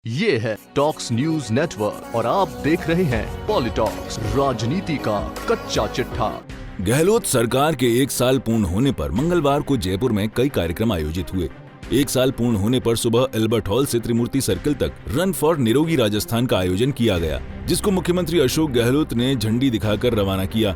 ये है talks news network और आप देख रहे हैं पॉलिटॉक्स, राजनीति का कच्चा चिट्ठा। गहलोत सरकार के 1 साल पूर्ण होने पर मंगलवार को जयपुर में कई कार्यक्रम आयोजित हुए। 1 साल पूर्ण होने पर सुबह एल्बर्ट हॉल से त्रिमूर्ति सर्किल तक रन फॉर निरोगी राजस्थान का आयोजन किया गया, जिसको मुख्यमंत्री अशोक गहलोत ने झंडी दिखाकर रवाना किया।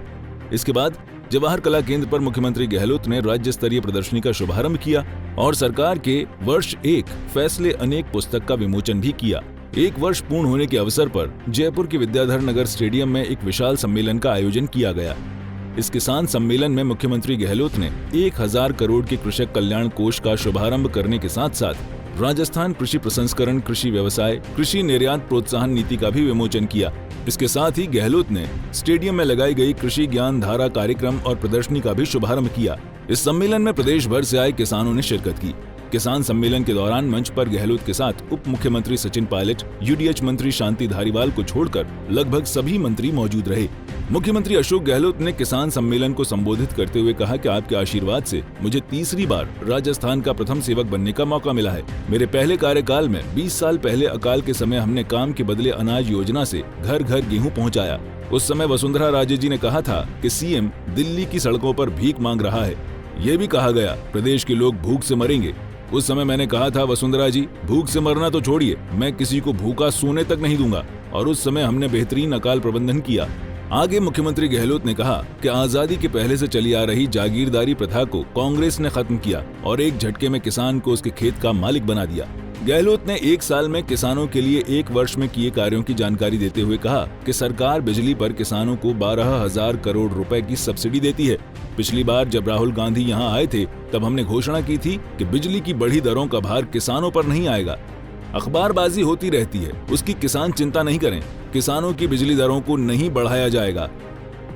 इसके बाद जवाहर कला केंद्र पर मुख्यमंत्री गहलोत ने राज्य स्तरीय प्रदर्शनी का शुभारंभ किया और सरकार के वर्ष 1 फैसले अनेक पुस्तक का विमोचन भी किया। 1 वर्ष पूर्ण होने के अवसर पर जयपुर के विद्याधर नगर स्टेडियम में एक विशाल सम्मेलन का आयोजन किया गया। इस किसान सम्मेलन में मुख्यमंत्री गहलोत ने 1000 करोड़ के कृषक कल्याण कोष का शुभारंभ करने के साथ साथ राजस्थान कृषि प्रसंस्करण, कृषि व्यवसाय, कृषि निर्यात प्रोत्साहन नीति का भी विमोचन किया। इसके साथ ही गहलोत ने स्टेडियम में लगाई गई कृषि ज्ञान धारा कार्यक्रम और प्रदर्शनी का भी शुभारंभ किया। इस सम्मेलन में प्रदेश भर से आए किसानों ने शिरकत की। किसान सम्मेलन के दौरान मंच पर गहलोत के साथ उप मुख्यमंत्री सचिन पायलट, यूडीएच मंत्री शांति धारीवाल को छोड़कर लगभग सभी मंत्री मौजूद रहे। मुख्यमंत्री अशोक गहलोत ने किसान सम्मेलन को संबोधित करते हुए कहा कि आपके आशीर्वाद से मुझे तीसरी बार राजस्थान का प्रथम सेवक बनने का मौका मिला है। मेरे पहले कार्यकाल में 20 साल पहले अकाल के समय हमने काम के बदले अनाज योजना से घर घर गेहूं पहुंचाया। उस समय वसुंधरा राजे जी ने कहा था कि सीएम दिल्ली की सड़कों पर भीख मांग रहा है। ये भी कहा गया प्रदेश के लोग भूख से मरेंगे। उस समय मैंने कहा था, वसुंधरा जी, भूख से मरना तो छोड़िए, मैं किसी को भूखा सोने तक नहीं दूंगा। और उस समय हमने बेहतरीन अकाल प्रबंधन किया। आगे मुख्यमंत्री गहलोत ने कहा कि आजादी के पहले से चली आ रही जागीरदारी प्रथा को कांग्रेस ने खत्म किया और एक झटके में किसान को उसके खेत का मालिक बना दिया। गहलोत ने 1 साल में किसानों के लिए 1 वर्ष में किए कार्यों की जानकारी देते हुए कहा कि सरकार बिजली पर किसानों को 12,000 करोड़ रुपए की सब्सिडी देती है। पिछली बार जब राहुल गांधी यहां आए थे तब हमने घोषणा की थी कि बिजली की बढ़ी दरों का भार किसानों पर नहीं आएगा। अखबारबाजी होती रहती है, उसकी किसान चिंता नहीं करें। किसानों की बिजली दरों को नहीं बढ़ाया जाएगा।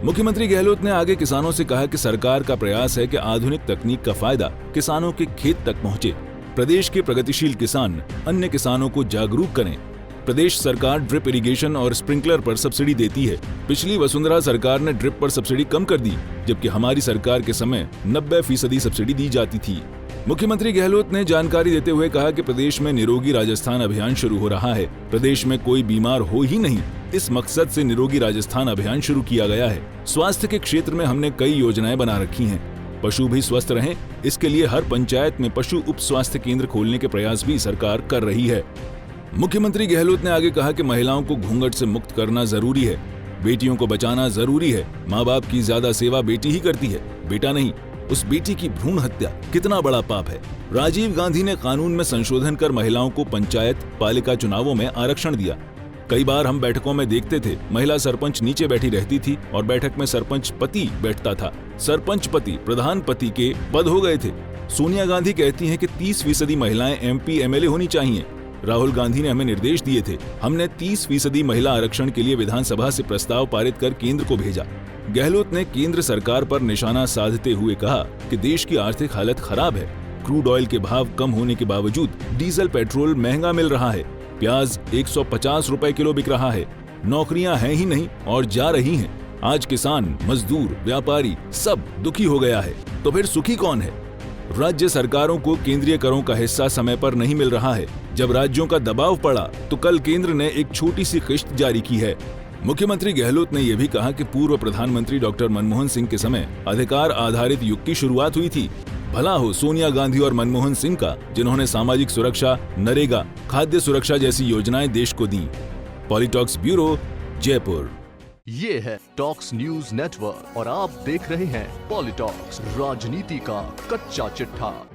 मुख्यमंत्री गहलोत ने आगे किसानों से कहा कि सरकार का प्रयास है कि आधुनिक तकनीक का फायदा किसानों के खेत तक पहुंचे। प्रदेश के प्रगतिशील किसान अन्य किसानों को जागरूक करें। प्रदेश सरकार ड्रिप इरिगेशन और स्प्रिंकलर पर सब्सिडी देती है। पिछली वसुंधरा सरकार ने ड्रिप पर सब्सिडी कम कर दी, जबकि हमारी सरकार के समय 90% सब्सिडी दी जाती थी। मुख्यमंत्री गहलोत ने जानकारी देते हुए कहा कि प्रदेश में निरोगी राजस्थान अभियान शुरू हो रहा है। प्रदेश में कोई बीमार हो ही नहीं, इस मकसद से निरोगी राजस्थान अभियान शुरू किया गया है। स्वास्थ्य के क्षेत्र में हमने कई योजनाएं बना रखी हैं। पशु भी स्वस्थ रहें, इसके लिए हर पंचायत में पशु उप स्वास्थ्य केंद्र खोलने के प्रयास भी सरकार कर रही है। मुख्यमंत्री गहलोत ने आगे कहा कि महिलाओं को घूंघट से मुक्त करना जरूरी है, बेटियों को बचाना जरूरी है। माँ बाप की ज्यादा सेवा बेटी ही करती है, बेटा नहीं। उस बेटी की भ्रूण हत्या कितना बड़ा पाप है। राजीव गांधी ने कानून में संशोधन कर महिलाओं को पंचायत पालिका चुनावों में आरक्षण दिया। कई बार हम बैठकों में देखते थे, महिला सरपंच नीचे बैठी रहती थी और बैठक में सरपंच पति बैठता था। सरपंच पति प्रधान पति के पद हो गए थे। सोनिया गांधी कहती हैं कि 30% महिलाएं MP MLA होनी चाहिए। राहुल गांधी ने हमें निर्देश दिए थे। हमने 30% महिला आरक्षण के लिए विधानसभा से प्रस्ताव पारित कर केंद्र को भेजा। गहलोत ने केंद्र सरकार पर निशाना साधते हुए कहा कि देश की आर्थिक हालत खराब है। क्रूड ऑयल के भाव कम होने के बावजूद डीजल पेट्रोल महंगा मिल रहा है। प्याज 150 रुपए किलो बिक रहा है। नौकरियां हैं ही नहीं और जा रही हैं। आज किसान, मजदूर, व्यापारी सब दुखी हो गया है, तो फिर सुखी कौन है? राज्य सरकारों को केंद्रीय करों का हिस्सा समय पर नहीं मिल रहा है। जब राज्यों का दबाव पड़ा तो कल केंद्र ने एक छोटी सी किश्त जारी की है। मुख्यमंत्री गहलोत ने यह भी कहा कि पूर्व प्रधानमंत्री डॉक्टर मनमोहन सिंह के समय अधिकार आधारित युग की शुरुआत हुई थी। भला हो सोनिया गांधी और मनमोहन सिंह का, जिन्होंने सामाजिक सुरक्षा, नरेगा, खाद्य सुरक्षा जैसी योजनाएं देश को दी। पॉलिटॉक्स ब्यूरो, जयपुर। ये है टॉक्स न्यूज नेटवर्क और आप देख रहे हैं पॉलिटॉक्स, राजनीति का कच्चा चिट्ठा।